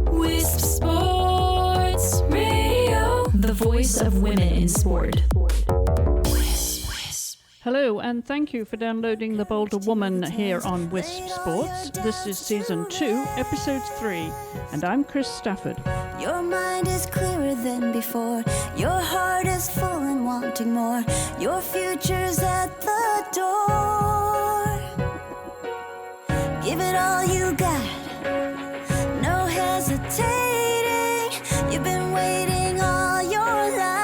Wisp Sports Radio, the voice of women in sport. Hello, and thank you for downloading The Bolder Woman here on Wisp Sports. This is Season 2, Episode 3, and I'm Chris Stafford. Your mind is clearer than before. Your heart is full and wanting more. Your future's at the door. Give it all you got. No hesitating. You've been waiting all your life.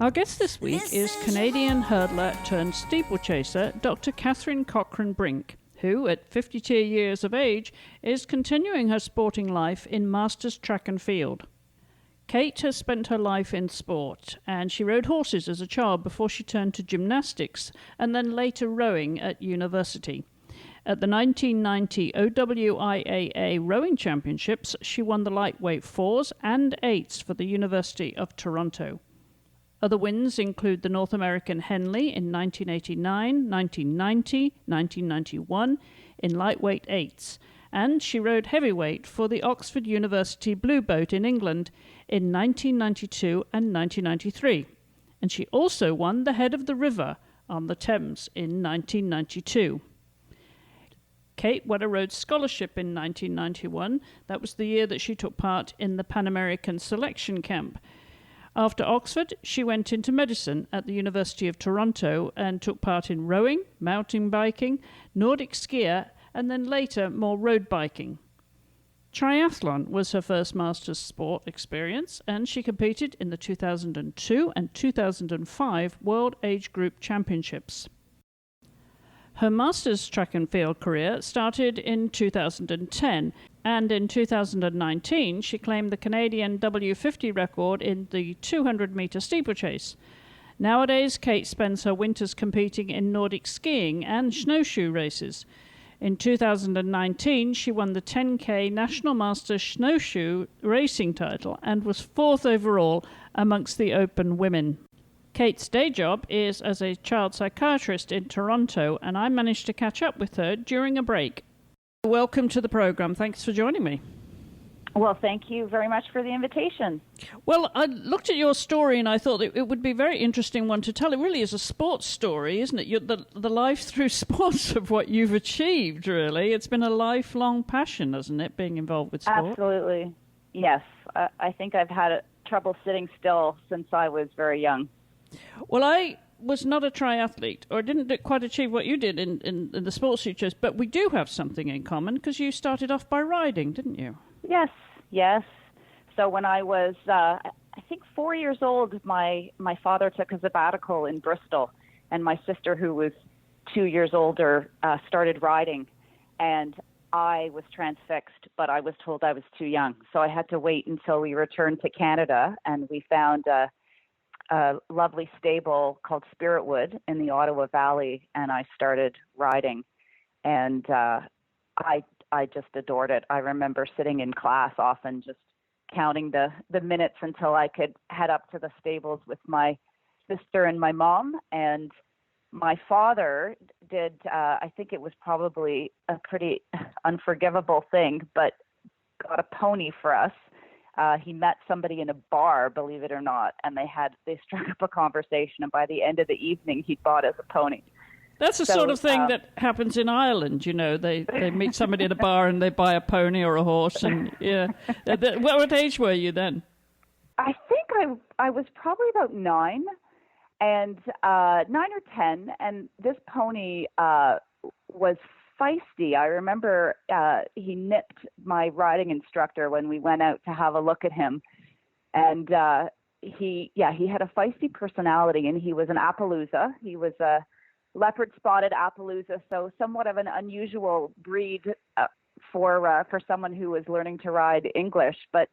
Our guest this week is Canadian hurdler turned steeplechaser Dr. Katherine Cochrane-Brink, who, at 52 years of age, is continuing her sporting life in Masters track and field. Kate has spent her life in sport, and she rode horses as a child before she turned to gymnastics and then later rowing at university. At the 1990 OWIAA Rowing Championships, she won the lightweight 4s and 8s for the University of Toronto. Other wins include the North American Henley in 1989, 1990, 1991 in lightweight 8s, and she rode heavyweight for the Oxford University Blue Boat in England in 1992 and 1993. And she also won the Head of the River on the Thames in 1992. Kate won a Rhodes Scholarship in 1991. That was the year that she took part in the Pan American selection camp. After Oxford, she went into medicine at the University of Toronto and took part in rowing, mountain biking, Nordic skier, and then later more road biking. Triathlon was her first Masters sport experience, and she competed in the 2002 and 2005 World Age Group Championships. Her Masters track and field career started in 2010, and in 2019 she claimed the Canadian W50 record in the 200-metre steeplechase. Nowadays, Kate spends her winters competing in Nordic skiing and snowshoe races. In 2019, she won the 10K National Masters Snowshoe racing title and was 4th overall amongst the open women. Kate's day job is as a child psychiatrist in Toronto, and I managed to catch up with her during a break. Welcome to the program. Thanks for joining me. Well, thank you very much for the invitation. Well, I looked at your story and I thought it would be a very interesting one to tell. It really is a sports story, isn't it? The life through sports of what you've achieved, really. It's been a lifelong passion, hasn't it, being involved with sport? Absolutely. Yes. I think I've had trouble sitting still since I was very young. Well, I was not a triathlete, or didn't quite achieve what you did in the sports you chose, but we do have something in common because you started off by riding, didn't you? Yes. So when I was, I think 4 years old, my father took a sabbatical in Bristol, and my sister, who was 2 years older, started riding, and I was transfixed, but I was told I was too young. So I had to wait until we returned to Canada, and we found a lovely stable called Spiritwood in the Ottawa Valley, and I started riding, and I just adored it. I remember sitting in class often just counting the minutes until I could head up to the stables with my sister and my mom, and my father did, I think it was probably a pretty unforgivable thing, but got a pony for us. He met somebody in a bar, believe it or not, and they struck up a conversation, and by the end of the evening, he'd bought us a pony. That's the sort of thing that happens in Ireland, you know. They meet somebody at a bar and they buy a pony or a horse, and yeah. What age were you then? I think I was probably about 9 or 10, and this pony was feisty. I remember he nipped my riding instructor when we went out to have a look at him, and he had a feisty personality, and he was an Appaloosa. He was a leopard-spotted Appaloosa, so somewhat of an unusual breed for someone who was learning to ride English, but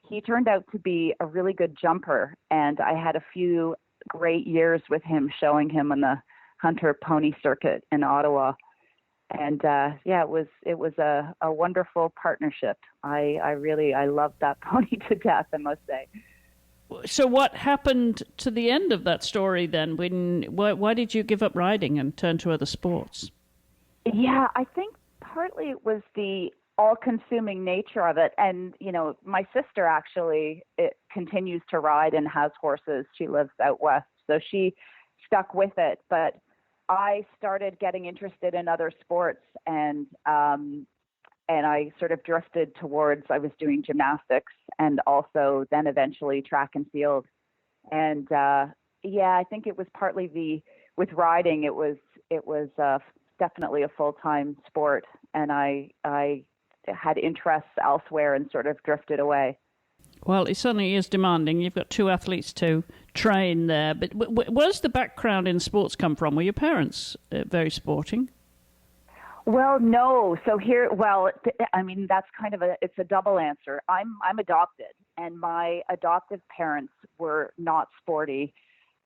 he turned out to be a really good jumper, and I had a few great years with him, showing him on the Hunter Pony Circuit in Ottawa. And it was a wonderful partnership. I loved that pony to death, I must say. So what happened to the end of that story then? Why did you give up riding and turn to other sports? Yeah, I think partly it was the all-consuming nature of it. And, my sister actually continues to ride and has horses. She lives out west, so she stuck with it. But I started getting interested in other sports, and I sort of drifted towards, I was doing gymnastics and also then eventually track and field. And I think it was partly with riding, it was definitely a full-time sport, and I had interests elsewhere and sort of drifted away. Well, it certainly is demanding. You've got two athletes to train there. But where's the background in sports come from? Were your parents very sporting? Well, no. So that's kind of it's a double answer. I'm adopted, and my adoptive parents were not sporty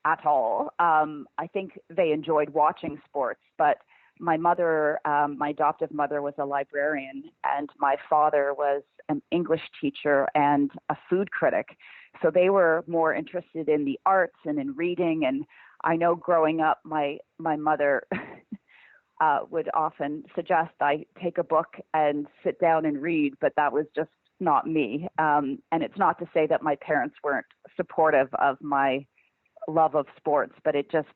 at all. I think they enjoyed watching sports, but my mother, my adoptive mother, was a librarian, and my father was an English teacher and a food critic. So they were more interested in the arts and in reading. And I know growing up, my mother would often suggest I take a book and sit down and read, but that was just not me. And it's not to say that my parents weren't supportive of my love of sports, but it just,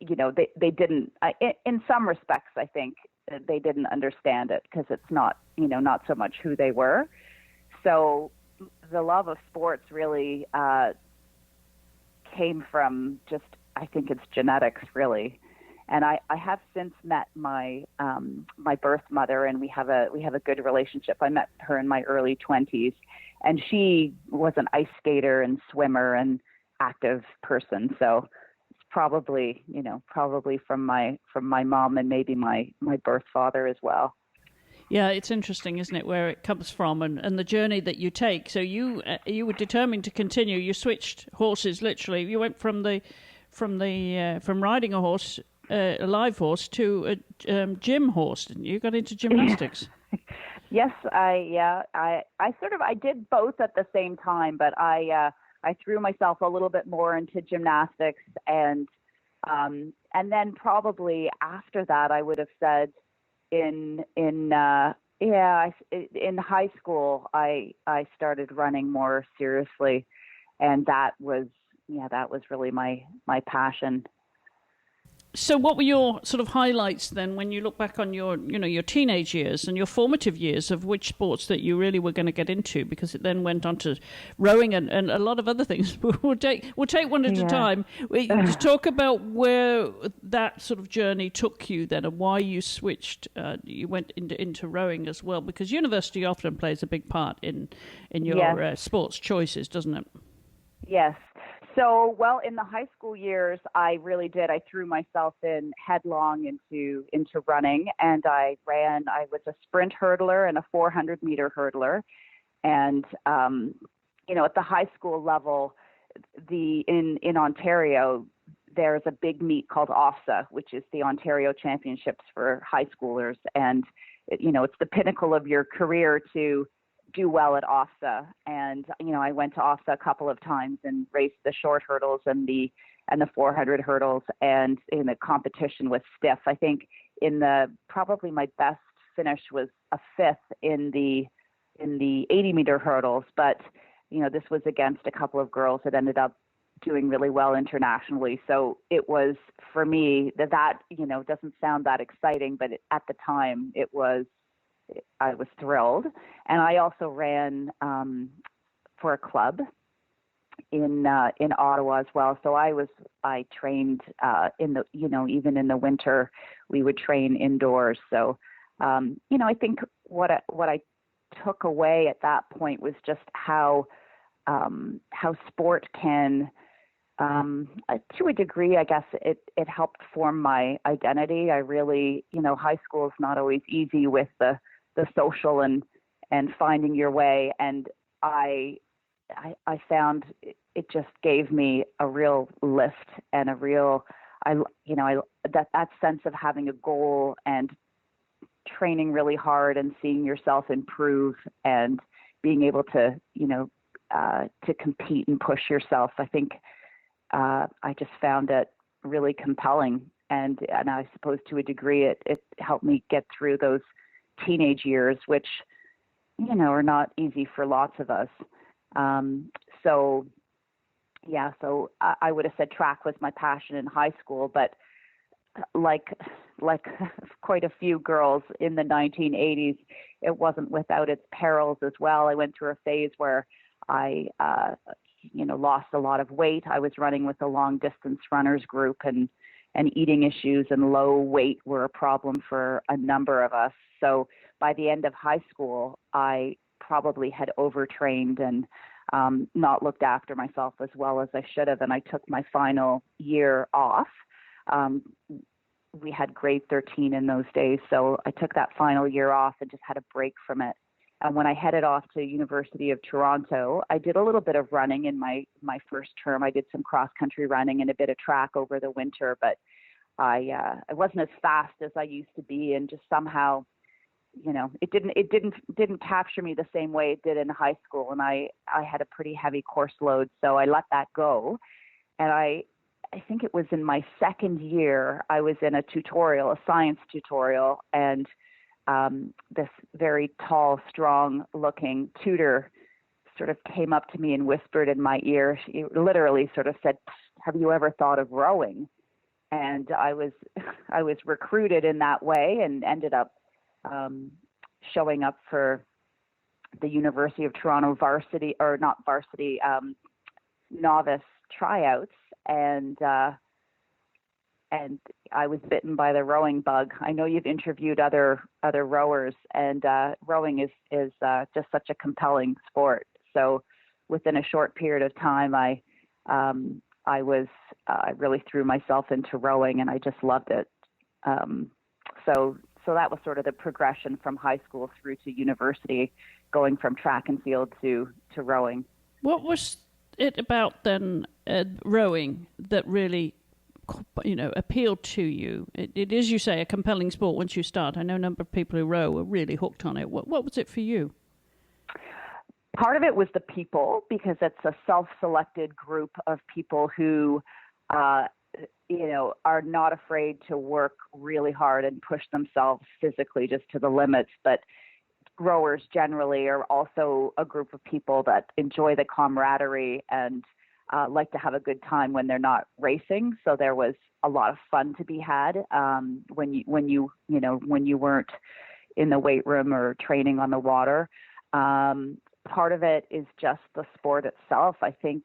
they didn't, in some respects, I think they didn't understand it because it's not, not so much who they were. So the love of sports really came from just, I think it's genetics really. And I have since met my my birth mother, and we have a good relationship. I met her in my early 20s, and she was an ice skater and swimmer and active person. So it's probably from my mom and maybe my birth father as well. Yeah, it's interesting, isn't it, where it comes from and the journey that you take. So you were determined to continue. You switched horses literally. You went from riding a horse, a live horse, to a gym horse, didn't you? You got into gymnastics. Yes, I did both at the same time, but I threw myself a little bit more into gymnastics, and then probably after that, I would have said in high school, I started running more seriously, and that was really my passion. So what were your sort of highlights then when you look back on your teenage years and your formative years of which sports that you really were going to get into? Because it then went on to rowing and a lot of other things. We'll take one at a time. Just talk about where that sort of journey took you then and why you switched. You went into rowing as well, because university often plays a big part in your sports choices, doesn't it? Yes. So, well, in the high school years, I really did. I threw myself in headlong into running, and I was a sprint hurdler and a 400-meter hurdler. And, at the high school level, in Ontario, there's a big meet called OWIAA, which is the Ontario Championships for high schoolers. And, it's the pinnacle of your career to do well at OWIAA. And, I went to OWIAA a couple of times and raced the short hurdles and the 400 hurdles, and in the competition was stiff. I think probably my best finish was a 5th in the 80-meter hurdles. But, this was against a couple of girls that ended up doing really well internationally. So it was, for me, that doesn't sound that exciting, but at the time I was thrilled. And I also ran for a club in Ottawa as well. So I trained even in the winter, we would train indoors. So I think what I took away at that point was just how sport can, to a degree, I guess it helped form my identity. I really, high school is not always easy with the social and finding your way. And I found it just gave me a real lift and a real, that sense of having a goal and training really hard and seeing yourself improve and being able to, to compete and push yourself. I think I just found it really compelling and I suppose to a degree it helped me get through those teenage years, which, are not easy for lots of us. So I would have said track was my passion in high school, but like quite a few girls in the 1980s, it wasn't without its perils as well. I went through a phase where I, lost a lot of weight. I was running with a long distance runners group, and eating issues and low weight were a problem for a number of us. So by the end of high school, I probably had overtrained and not looked after myself as well as I should have. And I took my final year off. We had grade 13 in those days. So I took that final year off and just had a break from it. And when I headed off to University of Toronto, I did a little bit of running in my first term. I did some cross-country running and a bit of track over the winter, but I wasn't as fast as I used to be, and just somehow, it didn't capture me the same way it did in high school. And I had a pretty heavy course load, so I let that go. And I think it was in my second year, I was in a science tutorial, and this very tall, strong-looking tutor sort of came up to me and whispered in my ear. She literally sort of said, "Have you ever thought of rowing?" And I was recruited in that way and ended up showing up for the University of Toronto novice tryouts, and I was bitten by the rowing bug. I know you've interviewed other rowers, and rowing is just such a compelling sport. So within a short period of time, I really threw myself into rowing, and I just loved it. So that was sort of the progression from high school through to university, going from track and field to rowing. What was it about then rowing that really appealed to you? It is, you say, a compelling sport once you start. I know a number of people who row are really hooked on it. What was it for you? Part of it was the people, because it's a self-selected group of people who, are not afraid to work really hard and push themselves physically just to the limits. But rowers generally are also a group of people that enjoy the camaraderie and like to have a good time when they're not racing. So there was a lot of fun to be had when you weren't in the weight room or training on the water. Part of it is just the sport itself. I think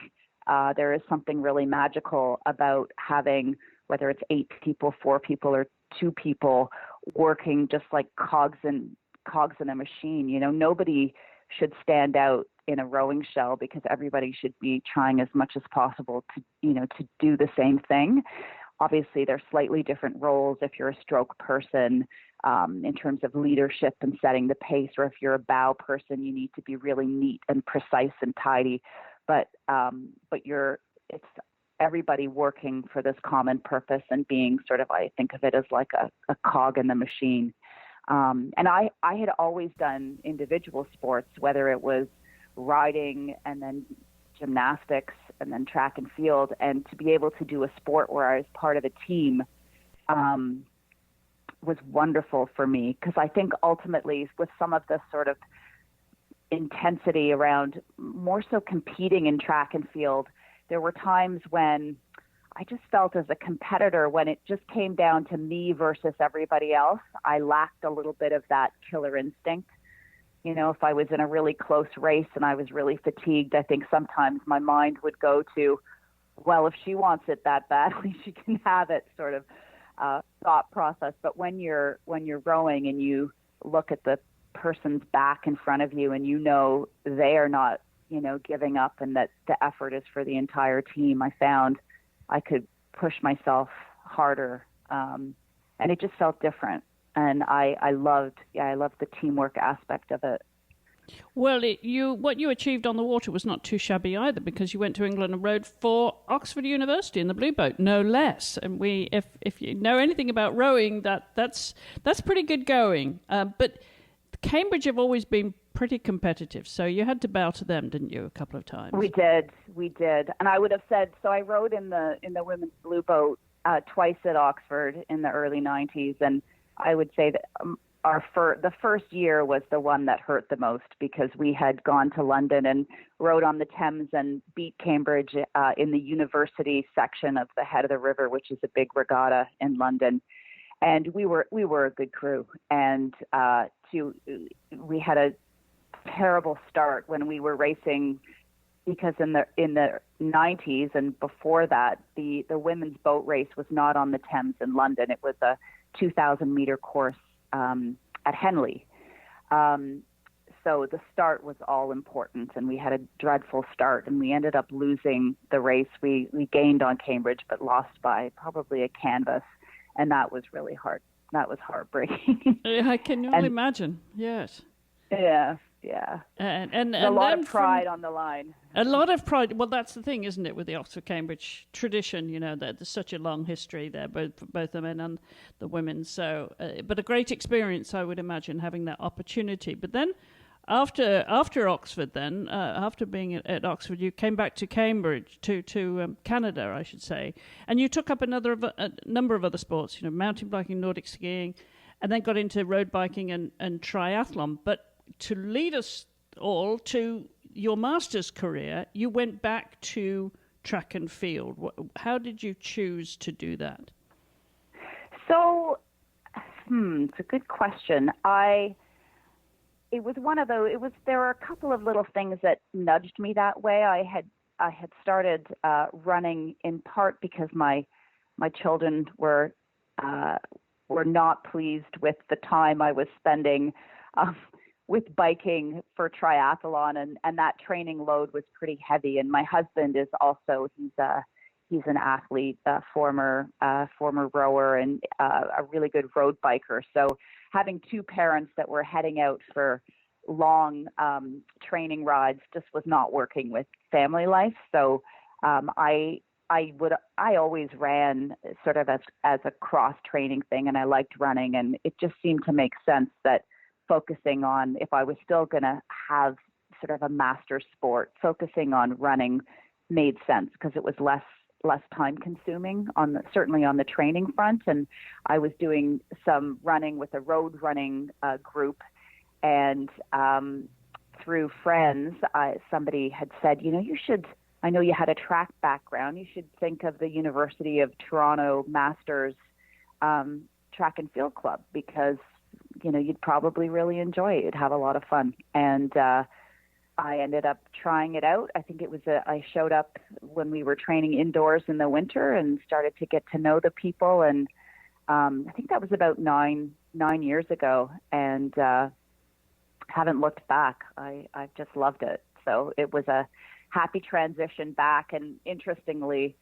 there is something really magical about having, whether it's 8 people, 4 people, or 2 people working just like cogs in a machine. Nobody should stand out in a rowing shell, because everybody should be trying as much as possible to do the same thing. Obviously, there's slightly different roles if you're a stroke person in terms of leadership and setting the pace, or if you're a bow person, you need to be really neat and precise and tidy. But it's everybody working for this common purpose and being sort of, I think of it as like a cog in the machine. And I had always done individual sports, whether it was riding and then gymnastics and then track and field, and to be able to do a sport where I was part of a team was wonderful for me, because I think ultimately with some of the sort of intensity around more so competing in track and field, there were times when I just felt as a competitor, when it just came down to me versus everybody else, I lacked a little bit of that killer instinct. If I was in a really close race and I was really fatigued, I think sometimes my mind would go to, well, if she wants it that badly, she can have it, sort of thought process. But when you're rowing and you look at the person's back in front of you and they are not, giving up, and that the effort is for the entire team, I found I could push myself harder, and it just felt different. And I loved the teamwork aspect of it. Well, what you achieved on the water was not too shabby either, because you went to England and rowed for Oxford University in the Blue Boat, no less. And if you know anything about rowing, that's pretty good going. But Cambridge have always been pretty competitive, so you had to bow to them, didn't you, a couple of times? We did, and I would have said, so I rowed in the women's Blue Boat twice at Oxford in the early 90s, and I would say that the first year was the one that hurt the most because we had gone to London and rode on the Thames and beat Cambridge in the university section of the Head of the River, which is a big regatta in London. And we were a good crew, and we had a terrible start when we were racing, because in the 90s and before that, the women's boat race was not on the Thames in London. It was a 2,000 meter course at Henley. So the start was all important, and we had a dreadful start, and we ended up losing the race. We gained on Cambridge, but lost by probably a canvas, and that was really hard. That was heartbreaking. I can only imagine. Yes. Yeah. And a lot of pride on the line. A lot of pride. Well, that's the thing, isn't it, with the Oxford-Cambridge tradition? You know, there's such a long history there, both the men and the women. So, but a great experience, I would imagine, having that opportunity. But then, after Oxford, after being at Oxford, you came back to Cambridge, to Canada, I should say, and you took up a number of other sports. You know, mountain biking, Nordic skiing, and then got into road biking and triathlon. But to lead us all to your master's career, you went back to track and field. How did you choose to do that? So, it's a good question. It was one of those. There were a couple of little things that nudged me that way. I had started running in part because my children were not pleased with the time I was spending with biking for triathlon, and that training load was pretty heavy. And my husband is also, he's an athlete, former rower, and a really good road biker. So having two parents that were heading out for long training rides just was not working with family life. So I always ran sort of as a cross training thing, and I liked running, and it just seemed to make sense that focusing on, if I was still going to have sort of a master sport, focusing on running made sense because it was less time consuming certainly on the training front. And I was doing some running with a road running group, and through friends, somebody had said, I know you had a track background, you should think of the University of Toronto Masters Track and Field Club, because you'd probably really enjoy it. You'd have a lot of fun. And I ended up trying it out. I think I showed up when we were training indoors in the winter and started to get to know the people. And I think that was about nine years ago, and haven't looked back. I've just loved it. So it was a happy transition back. And interestingly,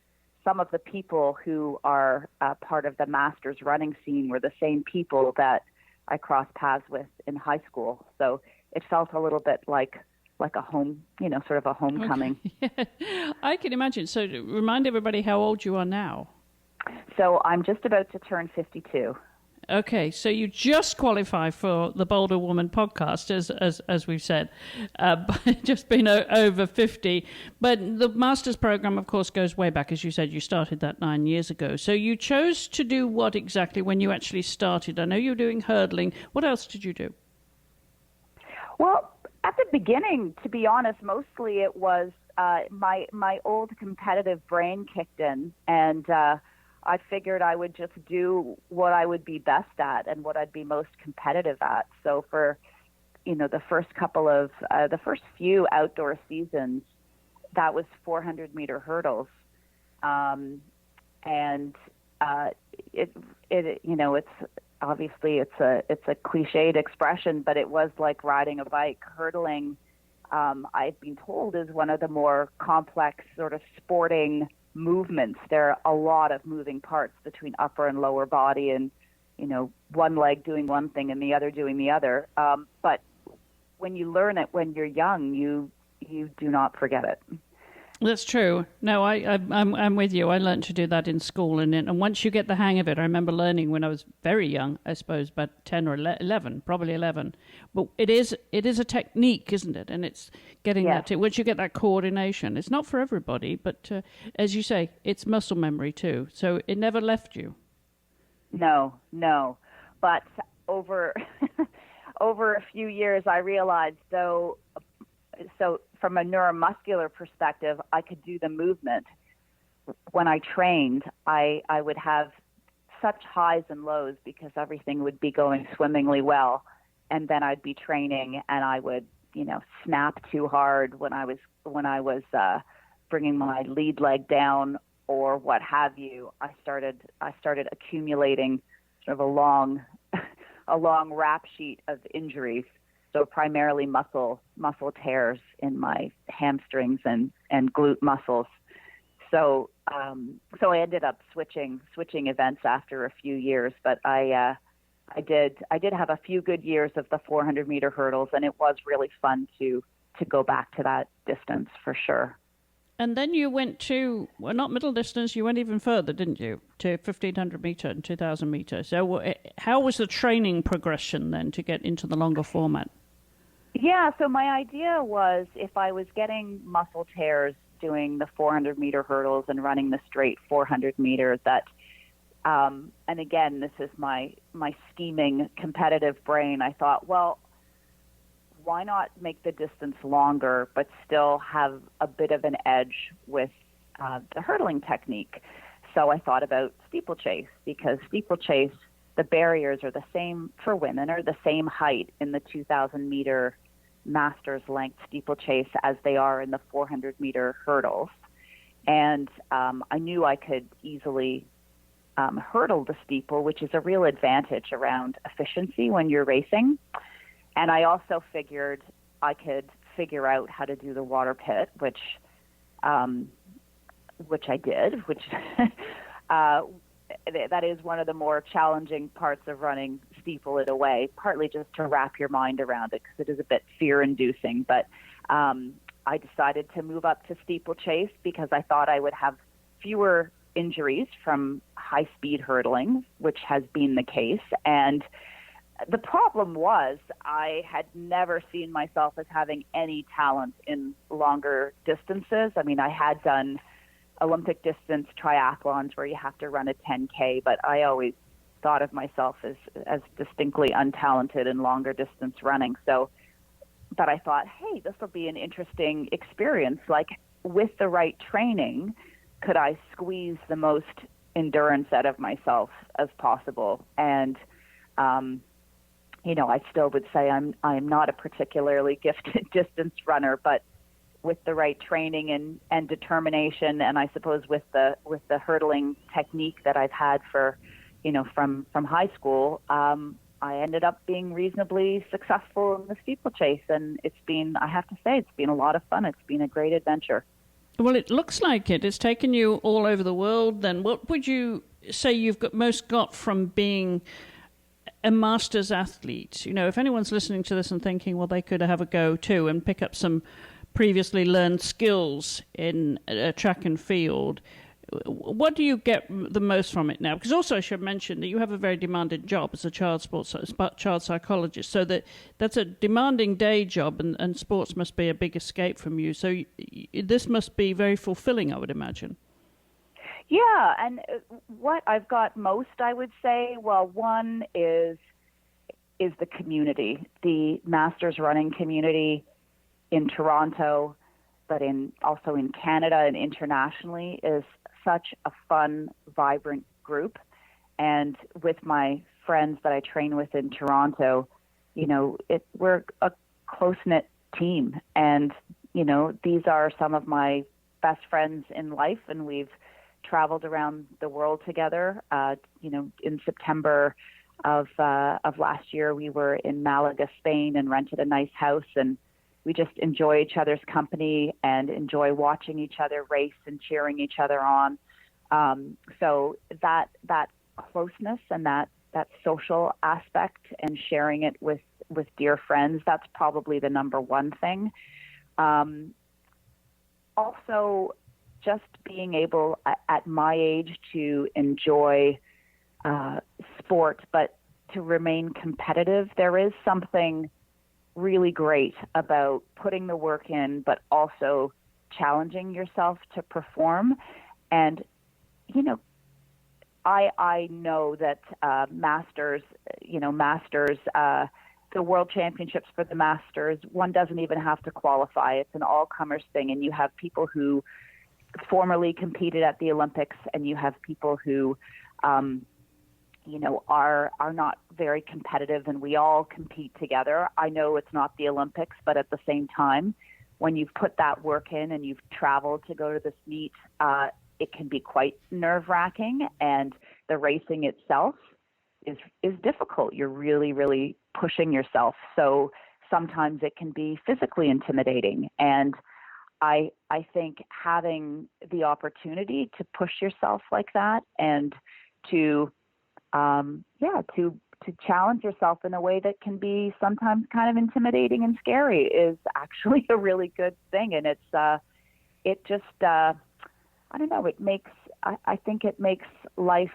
some of the people who are part of the Masters running scene were the same people that I crossed paths with in high school. So it felt a little bit like a home, sort of a homecoming. Okay. Yeah. I can imagine. So remind everybody how old you are now. So I'm just about to turn 52. Okay, so you just qualify for the Bolder Woman podcast, as we've said, just been over 50. But the master's program, of course, goes way back. As you said, you started that 9 years ago. So you chose to do what exactly when you actually started? I know you were doing hurdling. What else did you do? Well, at the beginning, to be honest, mostly it was my old competitive brain kicked in, and I figured I would just do what I would be best at and what I'd be most competitive at. So for, the first few outdoor seasons, that was 400 meter hurdles. And it's obviously it's a cliched expression, but it was like riding a bike. Hurdling, I've been told, is one of the more complex sort of sporting movements. There are a lot of moving parts between upper and lower body, and one leg doing one thing and the other doing the other. But when you learn it when you're young, you do not forget it. That's true. No, I'm with you. I learned to do that in school, and once you get the hang of it, I remember learning when I was very young. I suppose about 10 or 11, probably 11. But it is a technique, isn't it? And it's getting that. Once you get that coordination, it's not for everybody, but as you say, it's muscle memory too. So it never left you. No. But over over a few years, I realized so from a neuromuscular perspective, I could do the movement. When I trained, I would have such highs and lows because everything would be going swimmingly well. And then I'd be training and I would, snap too hard when I was bringing my lead leg down or what have you. I started accumulating sort of a long rap sheet of injuries. So primarily muscle tears in my hamstrings and glute muscles. So I ended up switching events after a few years, but I did have a few good years of the 400 meter hurdles, and it was really fun to go back to that distance for sure. And then you went to, well, not middle distance, you went even further, didn't you? To 1,500 meter and 2,000 meter. So how was the training progression then to get into the longer format? Yeah, so my idea was if I was getting muscle tears doing the 400 meter hurdles and running the straight 400 meter, that, and again, this is my scheming competitive brain, I thought, well, why not make the distance longer but still have a bit of an edge with the hurdling technique? So I thought about steeplechase, because steeplechase, the barriers are the same for women, are the same height in the 2,000 meter Masters length steeplechase as they are in the 400 meter hurdles. And I knew I could easily hurdle the steeple, which is a real advantage around efficiency when you're racing. And I also figured I could figure out how to do the water pit, which I did, which that is one of the more challenging parts of running steeple in a way, partly just to wrap your mind around it because it is a bit fear-inducing. But I decided to move up to steeplechase because I thought I would have fewer injuries from high-speed hurdling, which has been the case. And the problem was I had never seen myself as having any talent in longer distances. I mean, I had done Olympic distance triathlons where you have to run a 10K, but I always thought of myself as distinctly untalented in longer distance running. So, but I thought, hey, this will be an interesting experience. Like, with the right training, could I squeeze the most endurance out of myself as possible? And I still would say I'm not a particularly gifted distance runner, but with the right training and determination, and I suppose with the hurdling technique that I've had for, from high school, I ended up being reasonably successful in the steeplechase, and I have to say, it's been a lot of fun. It's been a great adventure. Well, it looks like it. It's taken you all over the world. Then, what would you say you've got from being a masters athlete? If anyone's listening to this and thinking, well, they could have a go too and pick up some previously learned skills in track and field, what do you get the most from it now? Because also I should mention that you have a very demanding job as a child psychologist, so that's a demanding day job, and sports must be a big escape from you. So this must be very fulfilling, I would imagine. Yeah, and what I've got most, I would say, well, one is the community, the Masters running community in Toronto, but also in Canada and internationally, is such a fun, vibrant group. And with my friends that I train with in Toronto, we're a close-knit team. And, these are some of my best friends in life, and we've traveled around the world together. In September of last year, we were in Malaga, Spain, and rented a nice house, and we just enjoy each other's company and enjoy watching each other race and cheering each other on. So that closeness and that social aspect and sharing it with dear friends, that's probably the number one thing. also just being able at my age to enjoy sport, but to remain competitive. There is something really great about putting the work in, but also challenging yourself to perform. And, you know, I know that Masters, the World Championships for the Masters, one doesn't even have to qualify. It's an all-comers thing, and you have people who formerly competed at the Olympics, and you have people who, are not very competitive, and we all compete together. I know it's not the Olympics, but at the same time, when you've put that work in and you've traveled to go to this meet, it can be quite nerve-wracking, and the racing itself is difficult. You're really, really pushing yourself. So sometimes it can be physically intimidating. And I think having the opportunity to push yourself like that and to challenge yourself in a way that can be sometimes kind of intimidating and scary is actually a really good thing. And I don't know, I think it makes life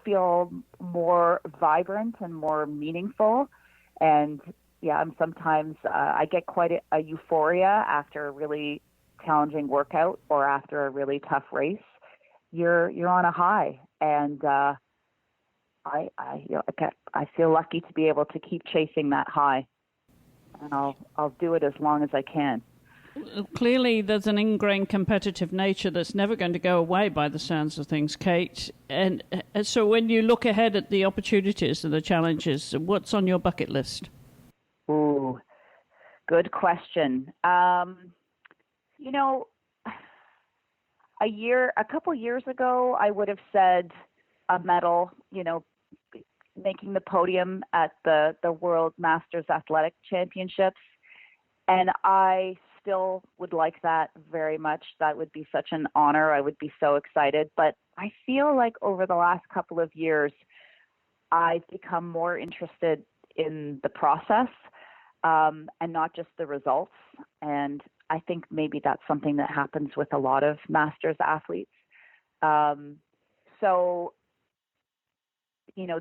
feel more vibrant and more meaningful. And sometimes I get quite a euphoria after a really challenging workout or after a really tough race. You're on a high, and I feel lucky to be able to keep chasing that high, and I'll do it as long as I can. Clearly, there's an ingrained competitive nature that's never going to go away by the sounds of things, Kate. And so when you look ahead at the opportunities and the challenges, what's on your bucket list? Ooh, good question. A couple years ago, I would have said a medal, making the podium at the World Masters Athletic Championships. And I still would like that very much. That would be such an honor. I would be so excited. But I feel like over the last couple of years, I've become more interested in the process and not just the results. And I think maybe that's something that happens with a lot of Masters athletes.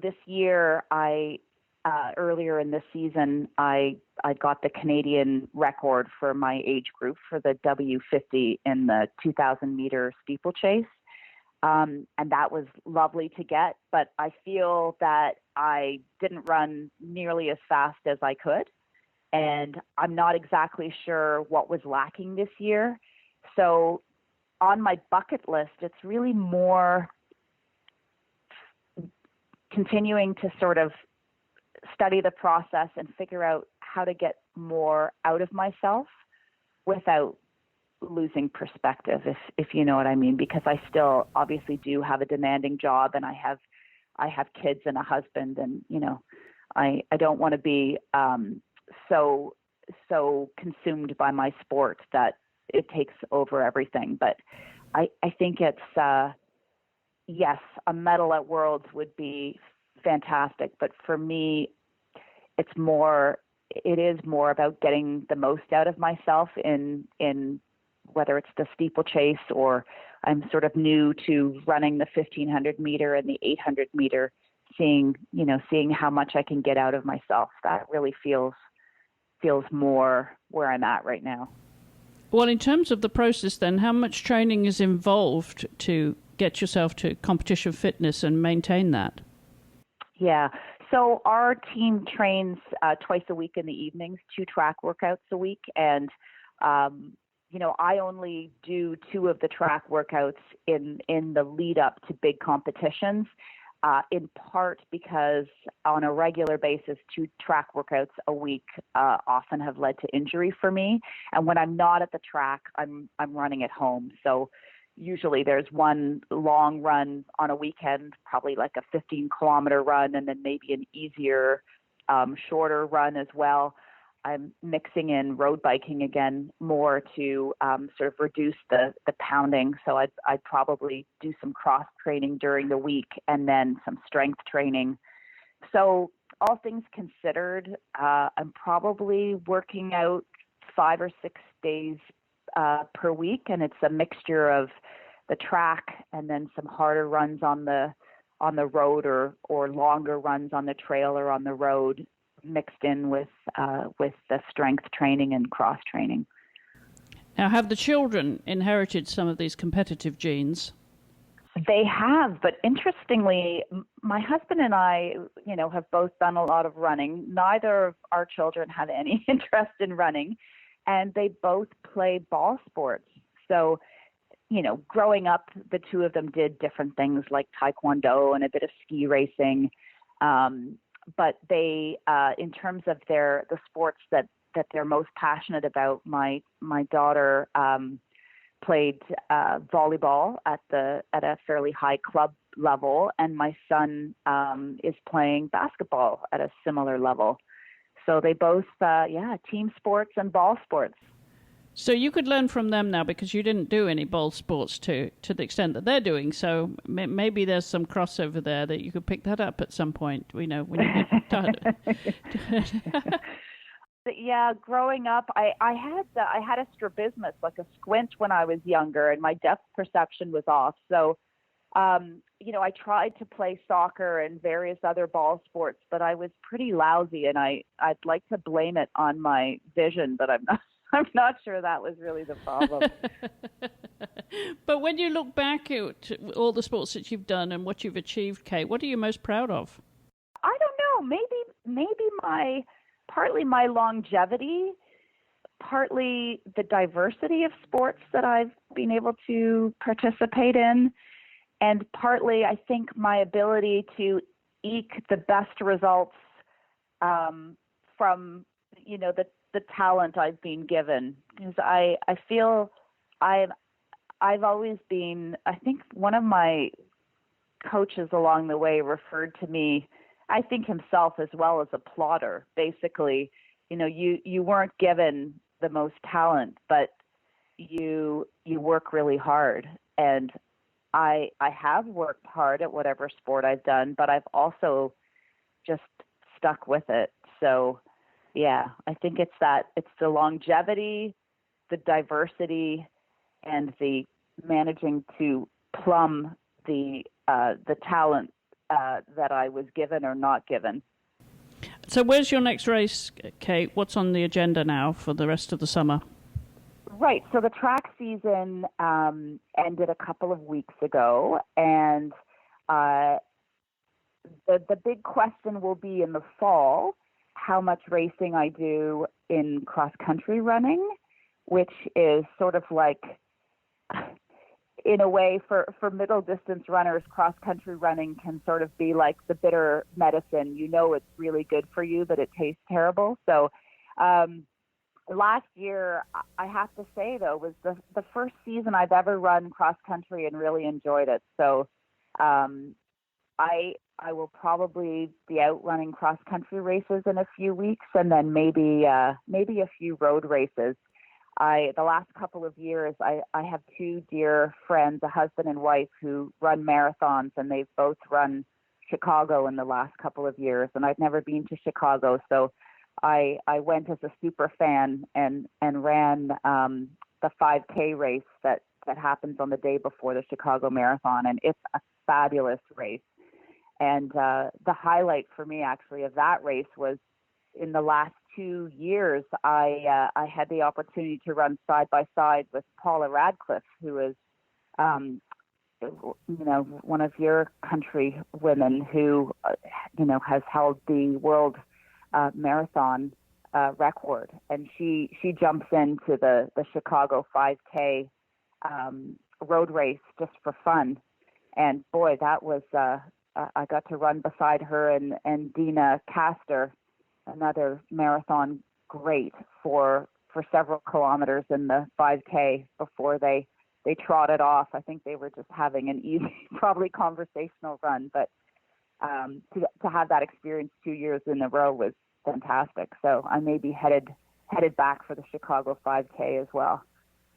This year, earlier in this season, I got the Canadian record for my age group for the W50 in the 2,000-meter steeplechase. And that was lovely to get, but I feel that I didn't run nearly as fast as I could. And I'm not exactly sure what was lacking this year. So on my bucket list, it's really more continuing to sort of study the process and figure out how to get more out of myself without losing perspective, if you know what I mean, because I still obviously do have a demanding job, and I have kids and a husband, and I don't want to be so consumed by my sport that it takes over everything. But I think it's yes, a medal at Worlds would be fantastic, but for me, it is more about getting the most out of myself in whether it's the steeplechase, or I'm sort of new to running the 1,500 meter and the 800 meter, seeing how much I can get out of myself. That really feels more where I'm at right now. Well, in terms of the process then, how much training is involved to get yourself to competition fitness and maintain that? Yeah. So our team trains twice a week in the evenings, 2 track workouts a week. And, I only do 2 of the track workouts in the lead up to big competitions, in part because on a regular basis, 2 track workouts a week often have led to injury for me. And when I'm not at the track, I'm running at home. So usually there's one long run on a weekend, probably like a 15-kilometer run, and then maybe an easier, shorter run as well. I'm mixing in road biking again more to sort of reduce the pounding. So I'd probably do some cross training during the week and then some strength training. So all things considered, I'm probably working out 5 or 6 days per week, and it's a mixture of the track and then some harder runs on the road or longer runs on the trail or on the road, mixed in with the strength training and cross training. Now, have the children inherited some of these competitive genes? They have, but interestingly, my husband and I, have both done a lot of running. Neither of our children have any interest in running, and they both play ball sports. So, growing up, the two of them did different things like taekwondo and a bit of ski racing. But they, in terms of the sports that they're most passionate about, my daughter played volleyball at a fairly high club level, and my son is playing basketball at a similar level. So they both, team sports and ball sports. So you could learn from them now, because you didn't do any ball sports to the extent that they're doing. So maybe there's some crossover there that you could pick that up at some point. When you get started. Yeah, growing up, I had a strabismus, like a squint, when I was younger, and my depth perception was off. So, I tried to play soccer and various other ball sports, but I was pretty lousy, and I'd like to blame it on my vision, but I'm not sure that was really the problem. But when you look back at all the sports that you've done and what you've achieved, Kate, what are you most proud of? I don't know. Maybe partly my longevity, partly the diversity of sports that I've been able to participate in, and partly, I think, my ability to eke the best results from, the talent I've been given. Because I feel I've always been, I think one of my coaches along the way referred to me, I think himself as well, as a plotter. Basically, you weren't given the most talent, but you work really hard. And I have worked hard at whatever sport I've done, but I've also just stuck with it. So yeah, I think it's the longevity, the diversity, and the managing to plumb the talent that I was given or not given. So where's your next race, Kate? What's on the agenda now for the rest of the summer? Right. So the track season ended a couple of weeks ago, and the big question will be in the fall how much racing I do in cross-country running, which is sort of like, in a way, for middle distance runners, cross-country running can sort of be like the bitter medicine. It's really good for you, but it tastes terrible. So last year, I have to say, though, was the first season I've ever run cross-country and really enjoyed it. So I will probably be out running cross-country races in a few weeks, and then maybe a few road races. The last couple of years, I have two dear friends, a husband and wife, who run marathons, and they've both run Chicago in the last couple of years. And I've never been to Chicago, so I went as a super fan and ran the 5K race that happens on the day before the Chicago Marathon, and it's a fabulous race. And the highlight for me, actually, of that race was in the last 2 years, I had the opportunity to run side by side with Paula Radcliffe, who is, one of your country women who, has held the world marathon record. And she jumps into the Chicago 5K road race just for fun. And boy, that was, I got to run beside her and Dina Castor, another marathon great, for several kilometers in the 5K before they trotted off. I think they were just having an easy, probably conversational run, but to have that experience 2 years in a row was fantastic. So I may be headed back for the Chicago 5K as well.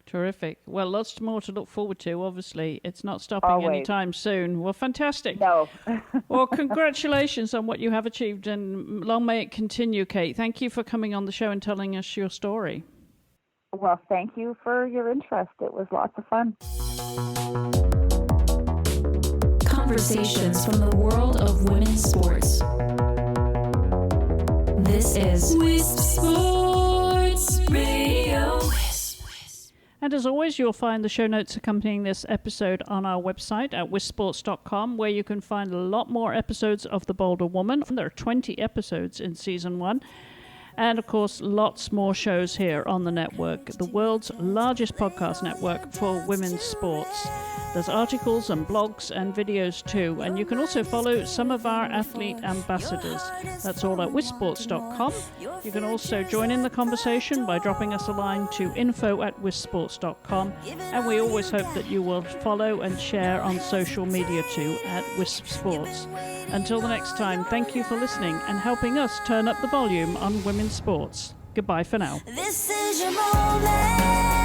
Terrific. Well, lots more to look forward to, obviously. It's not stopping Always. anytime soon. Well, fantastic. No. Well, congratulations on what you have achieved, and long may it continue, Kate. Thank you for coming on the show and telling us your story. Well, thank you for your interest. It was lots of fun. Conversations from the world of women's sports. This is Wisp Sports Radio. And as always, you'll find the show notes accompanying this episode on our website at wispsports.com, where you can find a lot more episodes of The Bolder Woman. There are 20 episodes in Season 1. And, of course, lots more shows here on the network, the world's largest podcast network for women's sports. There's articles and blogs and videos too, and you can also follow some of our athlete ambassadors. That's all at wispsports.com. You can also join in the conversation by dropping us a line to info@wispsports.com, and we always hope that you will follow and share on social media too at Wisp Sports. Until the next time, thank you for listening and helping us turn up the volume on women's sports. Goodbye for now. This is your moment.